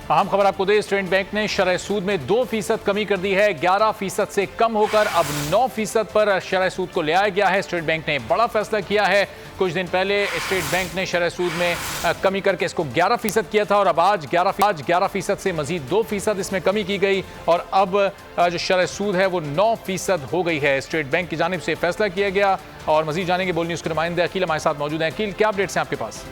अहम खबर आपको दे, स्टेट बैंक ने शरह सूद में 2% कमी कर दी है। 11% से कम होकर अब 9% पर शरह सूद को ले आया गया है। स्टेट बैंक ने बड़ा फैसला किया है। कुछ दिन पहले स्टेट बैंक ने शरह सूद में कमी करके इसको 11% किया था और अब आज 11% से मजीद 2% इसमें कमी की गई और अब जो शरह सूद है वो 9% हो गई है। स्टेट बैंक की जानिब से फैसला किया गया और मजीद जानेंगे बोल न्यूज़ के नुमाइंदे अकील हमारे साथ मौजूद हैं। अकील, क्या अपडेट्स हैं आपके पास?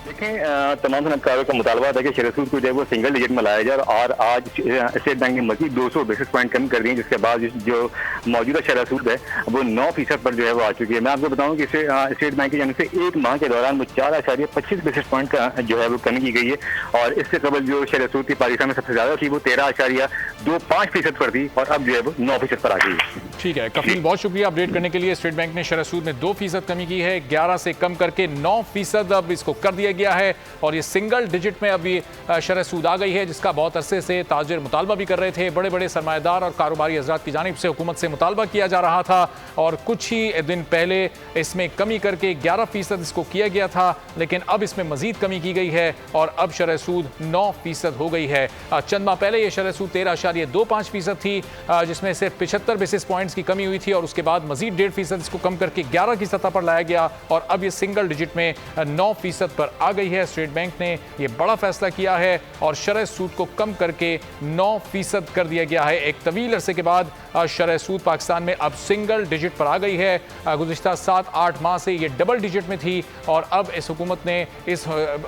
देखें, तमाम सनतकारों का मुतालबा था कि शरह सूद को जो है वो सिंगल डिजिट में लाया जाए और आज स्टेट बैंक ने मजीद 200 बेसिस पॉइंट कम कर दिए, जिसके बाद जो मौजूदा शरह सूद है वो 9% पर जो है वो आ चुकी है। मैं आपको बताऊं कि स्टेट बैंक की जानिब से एक माह के दौरान वो 4.25 बेसिस पॉइंट का जो है वो कमी की गई है और इससे कबल जो शरह सूद की पाकिस्तान में सबसे ज्यादा थी वो 13.25% पर थी और अब जो है वो 9% पर आ गई है। ठीक है कफील, बहुत शुक्रिया अपडेट करने के लिए। स्टेट बैंक ने शरह सूद में 2% कमी की है, 11 से कम करके 9% अब इसको कर दिया गया है और ये सिंगल डिजिट में अभी शरह सूद आ गई है, जिसका बहुत अरसे से ताजिर मुतालबा भी कर रहे थे। बड़े बड़े सरमाएदार और कारोबारी हजरात की जानिब से हुकूमत से मुतालबा किया जा रहा था और कुछ ही दिन पहले इसमें कमी करके 11% इसको किया गया था, लेकिन अब इसमें मजीद कमी की गई है और अब शरह सूद 9% हो गई है। चंद माह पहले ये शरह सूद 13.25% थी, जिसमें से 75 बेसिस पॉइंट्स की कमी हुई थी और उसके बाद मजीद 1.5% इसको कम करके 11 की सतह पर लाया गया और अब ये सिंगल डिजिट में 9% पर आ गई है। स्टेट बैंक ने ये बड़ा फैसला किया है और शरह सूद को कम करके 9% कर दिया गया है। एक तवील अरसे के बाद शरह सूद पाकिस्तान में अब सिंगल डिजिट पर आ गई है। गुज़िश्ता 7-8 माह से ये डबल डिजिट में थी और अब इस हुकूमत ने, इस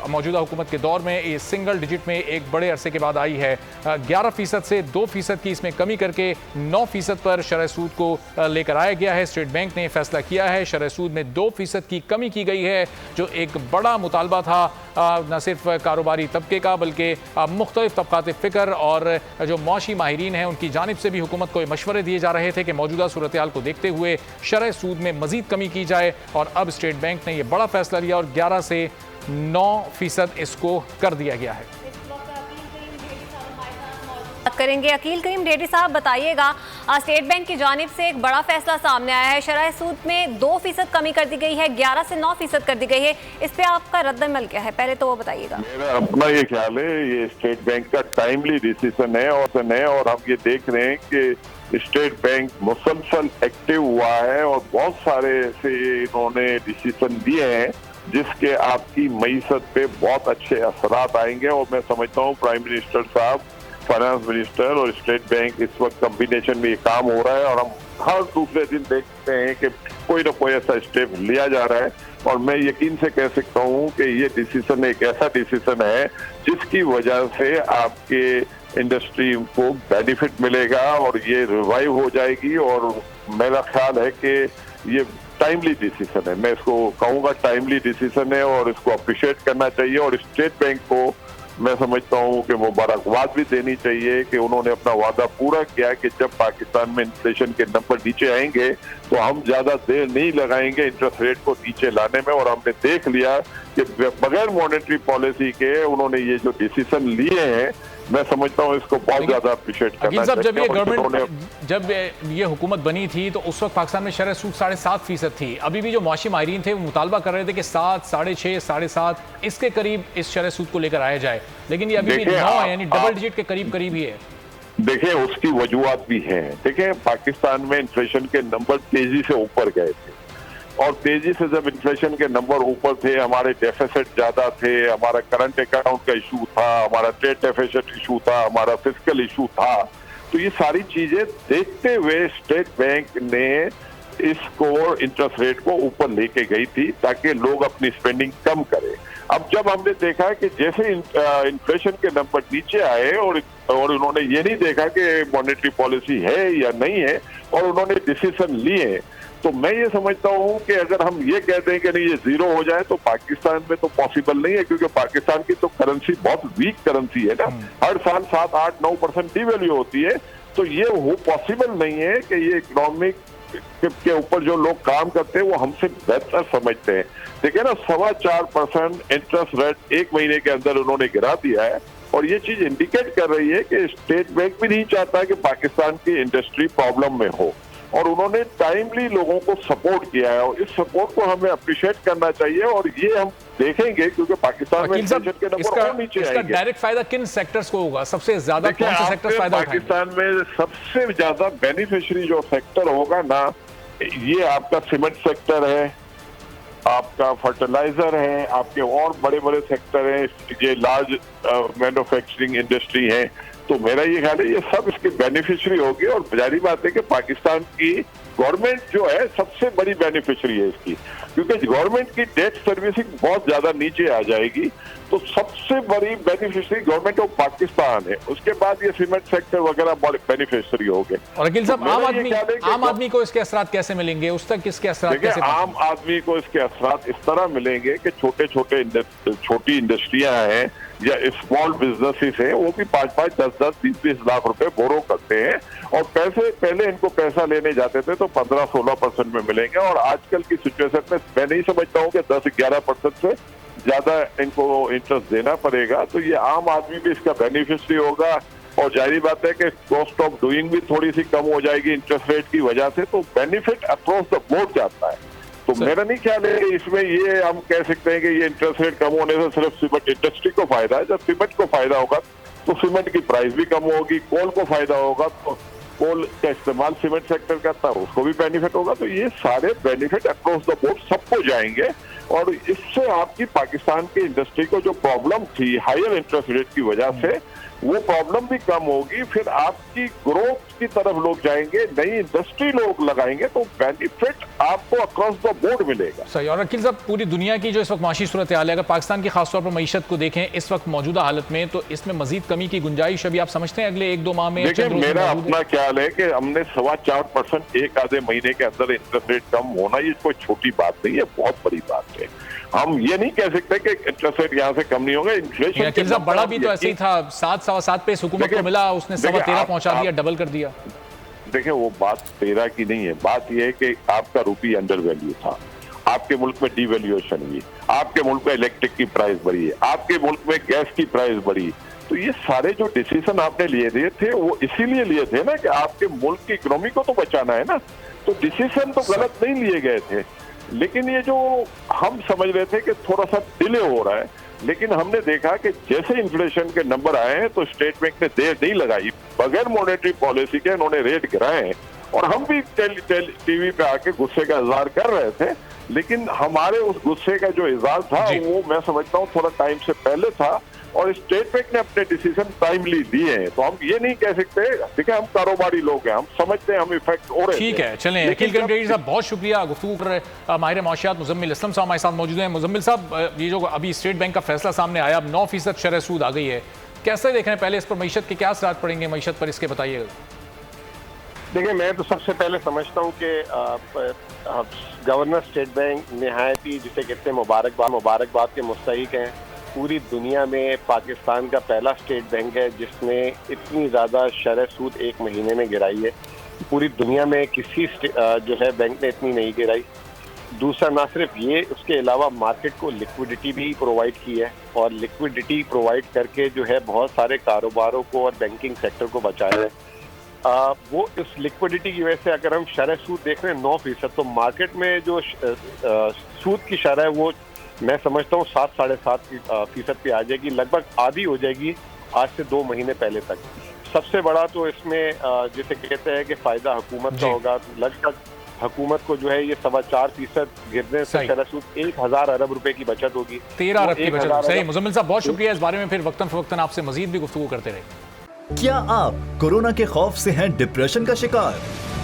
मौजूदा हुकूमत के दौर में ये सिंगल डिजिट में एक बड़े अरसे के बाद आई है। 11% से 2% की इसमें कमी करके 9% पर शरह सूद को लेकर आया गया है। स्टेट बैंक ने फैसला किया है, शरह सूद में 2% की कमी की गई है, जो एक बड़ा मुतालबा था न सिर्फ कारोबारी तबके का बल्कि मुख्तलिफ तबकात फ़िक्र और जो मुआशी माहिरीन हैं उनकी जानिब से भी हुकूमत को मशवरे दिए जा रहे थे कि मौजूदा सूरत हाल को देखते हुए शरह सूद में मजीद कमी की जाए और अब स्टेट बैंक ने यह बड़ा फैसला लिया और 11 से 9% इसको कर दिया गया है। बात करेंगे अकील करीम डेडी साहब, बताइएगा स्टेट बैंक की जानिब से एक बड़ा फैसला सामने आया है, शरह सूद में 2% कमी कर दी गई है, 11 से 9% कर दी गई है। इस पे आपका रद्द-ए-अमल क्या है, पहले तो वो बताइएगा। मेरा अपना ये ख्याल है ये स्टेट बैंक का टाइमली डिसीजन है और हम ये देख रहे हैं कि स्टेट बैंक मुसलसल एक्टिव हुआ है और बहुत सारे ऐसे इन्होंने डिसीजन दिए हैं जिसके आपकी मईसत पे बहुत अच्छे असरात आएंगे और मैं समझता हूँ प्राइम मिनिस्टर साहब, फाइनेंस मिनिस्टर और स्टेट बैंक इस वक्त कॉम्बिनेशन में ये काम हो रहा है और हम हर दूसरे दिन देखते हैं कि कोई ना कोई ऐसा स्टेप लिया जा रहा है और मैं यकीन से कह सकता हूँ कि ये डिसीजन एक ऐसा डिसीजन है जिसकी वजह से आपके इंडस्ट्री को बेनिफिट मिलेगा और ये रिवाइव हो जाएगी और मेरा ख्याल है कि ये टाइमली डिसीजन है। मैं इसको कहूँगा टाइमली डिसीजन है और इसको अप्रिशिएट करना चाहिए और स्टेट बैंक को मैं समझता हूँ कि मुबारकबाद भी देनी चाहिए कि उन्होंने अपना वादा पूरा किया कि जब पाकिस्तान में इन्फ्लेशन के नंबर नीचे आएंगे तो हम ज्यादा देर नहीं लगाएंगे इंटरेस्ट रेट को नीचे लाने में और हमने देख लिया कि बगैर मॉनेटरी पॉलिसी के उन्होंने ये जो डिसीजन लिए हैं मैं समझता हूँ इसको बहुत ज्यादा अप्रिशिएट करना चाहिए। जब ये गवर्नमेंट जब ये हुकूमत बनी थी तो उस वक्त पाकिस्तान में शरह सूद 7.5% थी। अभी भी जो मुआशी माहिरीन थे वो मुतालबा कर रहे थे कि 7, 6.5, 7.5 इसके करीब इस शरह सूद को लेकर आया जाए, लेकिन ये अभी भी 9 है, यानी डबल डिजिट के करीब करीब ही है। देखिए उसकी वजूहत भी है। देखिए पाकिस्तान में इन्फ्लेशन के नंबर तेजी से ऊपर गए थे और तेजी से जब इन्फ्लेशन के नंबर ऊपर थे, हमारे डेफिसिट ज्यादा थे, हमारा करंट अकाउंट का इशू था, हमारा ट्रेड डेफिसिट इशू था, हमारा फिस्कल इशू था, तो ये सारी चीजें देखते हुए स्टेट बैंक ने इसको इंटरेस्ट रेट को ऊपर लेके गई थी ताकि लोग अपनी स्पेंडिंग कम करें। अब जब हमने देखा कि जैसे इन्फ्लेशन के नंबर नीचे आए और उन्होंने ये नहीं देखा कि मॉनेटरी पॉलिसी है या नहीं है और उन्होंने डिसीजन लिए, तो मैं ये समझता हूँ कि अगर हम ये कहते हैं कि नहीं ये जीरो हो जाए तो पाकिस्तान में तो पॉसिबल नहीं है क्योंकि पाकिस्तान की तो करेंसी बहुत वीक करेंसी है ना, हर साल 7-8-9% डिवैल्यू होती है, तो ये वो पॉसिबल नहीं है कि ये इकोनॉमिक के ऊपर जो लोग काम करते हैं वो हमसे बेहतर समझते हैं। देखिए ना 4.25% इंटरेस्ट रेट एक महीने के अंदर उन्होंने गिरा दिया है और ये चीज इंडिकेट कर रही है कि स्टेट बैंक भी नहीं चाहता कि पाकिस्तान की इंडस्ट्री प्रॉब्लम में हो। और उन्होंने टाइमली लोगों को सपोर्ट किया है, और इस सपोर्ट को हमें अप्रिशिएट करना चाहिए। और ये हम देखेंगे क्योंकि पाकिस्तान में इन्फ्लेशन के नंबर और नीचे आएंगे। इसका डायरेक्ट फायदा किन सेक्टर्स को होगा? सबसे ज्यादा कौन सा सेक्टर फायदा उठाएंगे? पाकिस्तान में सबसे ज्यादा बेनिफिशियरी जो सेक्टर होगा ना, ये आपका सीमेंट सेक्टर है, आपका फर्टिलाइजर है, आपके और बड़े बड़े सेक्टर हैं, ये लार्ज मैन्युफैक्चरिंग इंडस्ट्री है। तो मेरा ये ख्याल है ये सब इसके बेनिफिशियरी होगी। और जारी बात है कि पाकिस्तान की गवर्नमेंट जो है सबसे बड़ी बेनिफिशियरी है इसकी, क्योंकि गवर्नमेंट की डेट सर्विसिंग बहुत ज्यादा नीचे आ जाएगी। तो सबसे बड़ी बेनिफिशियरी गवर्नमेंट ऑफ पाकिस्तान है, उसके बाद ये सीमेंट सेक्टर वगैरह बेनिफिशियरी हो गए। और अकील साहब, आम आदमी को इसके असरात कैसे मिलेंगे? उस तक किसके असरात कैसे? आम आदमी को इसके असरात इस तरह मिलेंगे कि छोटी इंडस्ट्रियां हैं या स्मॉल बिजनेसेस हैं, वो भी 5-5, 10-10, 20-20 लाख रुपए बोरो करते हैं, और पैसे पहले इनको पैसा लेने जाते थे तो 15-16% में मिलेंगे, और आजकल की सिचुएशन में मैं नहीं समझता हूँ कि 10-11% से ज्यादा इनको इंटरेस्ट देना पड़ेगा। तो ये आम आदमी भी इसका बेनिफिशियरी होगा, और जाहिर बात है कि कॉस्ट ऑफ डूइंग भी थोड़ी सी कम हो जाएगी इंटरेस्ट रेट की वजह से। तो बेनिफिट अक्रॉस द बोर्ड जाता है। तो मेरा नहीं ख्याल है कि इसमें ये हम कह सकते हैं कि ये इंटरेस्ट रेट कम होने से सिर्फ सीमेंट इंडस्ट्री को फायदा है। जब सीमेंट को फायदा होगा तो सीमेंट की प्राइस भी कम होगी, कोल को फायदा होगा तो कोल का इस्तेमाल सीमेंट सेक्टर करता है उसको भी बेनिफिट होगा। तो ये सारे बेनिफिट अक्रॉस द बोर्ड सबको जाएंगे, और इससे आपकी पाकिस्तान की इंडस्ट्री को जो प्रॉब्लम थी हायर इंटरेस्ट रेट की वजह से, वो प्रॉब्लम भी कम होगी। फिर आपकी ग्रोथ की तरफ लोग जाएंगे, नई इंडस्ट्री लोग लगाएंगे, तो बेनिफिट आपको अक्रॉस द बोर्ड मिलेगा। सही। और अकील साहब, पूरी दुनिया की जो इस वक्त माशी सूरत हाल है, अगर पाकिस्तान की खासतौर पर मईशत को देखें इस वक्त मौजूदा हालत में, तो इसमें मजीद कमी की गुंजाइश अभी आप समझते हैं अगले 1-2 माह में? देखिए, मेरा अपना ख्याल है कि हमने 4.25% एक आधे महीने के अंदर इंटरेस्ट रेट कम होना, ये कोई छोटी बात नहीं है, बहुत बड़ी बात है। हम ये नहीं कह सकते कि इंटरेस्ट रेट यहाँ से कम नहीं होगा। इन्फ्लेशन बड़ा भी तो ऐसे ही था, 7-7.25 पे हुकूमत को मिला, उसने 13.25 पहुंचा दिया, डबल कर दिया। देखिए, वो बात 13 की नहीं है, बात यह है कि आपका रुपया अंडर वैल्यू था, आपके मुल्क में डिवैल्यूएशन हुई, आपके मुल्क में इलेक्ट्रिक की प्राइस बढ़ी है, आपके मुल्क में गैस की प्राइस बढ़ी। तो ये सारे जो डिसीजन आपने लिए थे वो इसीलिए लिए थे ना कि आपके मुल्क की इकोनॉमी को तो बचाना है ना। तो डिसीजन तो गलत नहीं लिए गए थे, लेकिन ये जो हम समझ रहे थे कि थोड़ा सा डिले हो रहा है, लेकिन हमने देखा कि जैसे इन्फ्लेशन के नंबर आए हैं तो स्टेट बैंक ने देर नहीं लगाई, बगैर मॉनेटरी पॉलिसी के इन्होंने रेट गिराए हैं। और हम भी टीवी पे आके गुस्से का इजहार कर रहे थे, लेकिन हमारे उस गुस्से का जो इजहार था वो मैं समझता हूँ थोड़ा टाइम से पहले था, और स्टेट बैंक ने अपने डिसीजन टाइमली लिए हैं। तो हम ये नहीं कह सकते, देखिए हम कारोबारी लोग हैं, हम समझते हैं हम इफेक्ट हो रहे हैं। ठीक है, चलें। अकील करीम साहब, बहुत शुक्रिया। गुफ्तगू कर रहे माहिर माशियात मुजम्मिल इस्लाम साहब हमारे साथ मौजूद हैं। मुजम्मिल साहब, ये जो अभी स्टेट बैंक का फैसला सामने आया, अब 9% शरह सूद आ गई है, कैसे देख रहे हैं? पहले इस पर मईशत के क्या असरात पड़ेंगे मईशत पर, इसके बताइएगा। देखिए, मैं तो सबसे पहले समझता हूँ कि गवर्नर स्टेट बैंक निहायत ही जिसे कहते हैं मुबारकबाद के मुस्तहिक हैं। पूरी दुनिया में पाकिस्तान का पहला स्टेट बैंक है जिसने इतनी ज़्यादा शरह सूद एक महीने में गिराई है। पूरी दुनिया में किसी जो है बैंक ने इतनी नहीं गिराई। दूसरा, ना सिर्फ ये, उसके अलावा मार्केट को लिक्विडिटी भी प्रोवाइड की है, और लिक्विडिटी प्रोवाइड करके जो है बहुत सारे कारोबारों को और बैंकिंग सेक्टर को बचाया है। वो इस लिक्विडिटी की वजह से अगर हम शरह सूद देख रहे हैं 9%, तो मार्केट में जो सूद की शरह है वो मैं समझता हूँ 7-7.5% पे आ जाएगी, लगभग आधी हो जाएगी आज से 2 महीने पहले तक। सबसे बड़ा तो इसमें जिसे कहते हैं कि फायदा हुकूमत का होगा। लगभग हुकूमत को जो है ये 4.25% गिरने से शरह सूद 1000 अरब रुपए की बचत होगी, 13 अरब की बचत। सही। मुजम्मिल साहब, बहुत शुक्रिया। इस बारे में फिर वक्तन फवक्तन आपसे मजीद भी गुफ्तगू करते रहे। क्या आप कोरोना के खौफ से हैं डिप्रेशन का शिकार?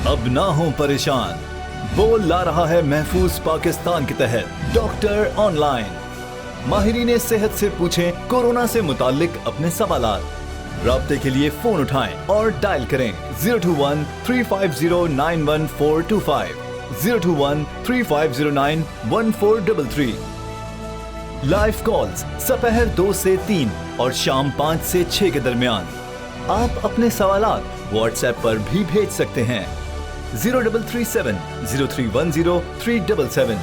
अब ना हो परेशान, बोल ला रहा है महफूज पाकिस्तान के तहत डॉक्टर ऑनलाइन। माहिरीन सेहत से पूछें कोरोना से मुताल्लिक अपने सवालात। राब्ते के लिए फोन उठाएं और डायल करें 021-350-91425, 021-3509-1433। लाइव कॉल्स दोपहर 2 से 3 और शाम 5 से 6 के दरमियान। आप अपने सवालात व्हाट्सएप पर भी भेज सकते हैं 0337-0310-377।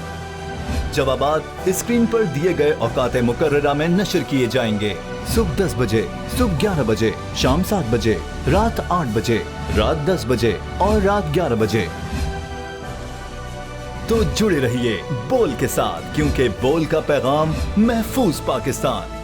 जवाबात स्क्रीन पर दिए गए औकात मुकर्ररा में नशर किए जाएंगे। सुबह 10 बजे, सुबह 11 बजे, शाम 7 बजे, रात 8 बजे, रात 10 बजे और रात 11 बजे। तो जुड़े रहिए बोल के साथ, क्योंकि बोल का पैगाम महफूज पाकिस्तान।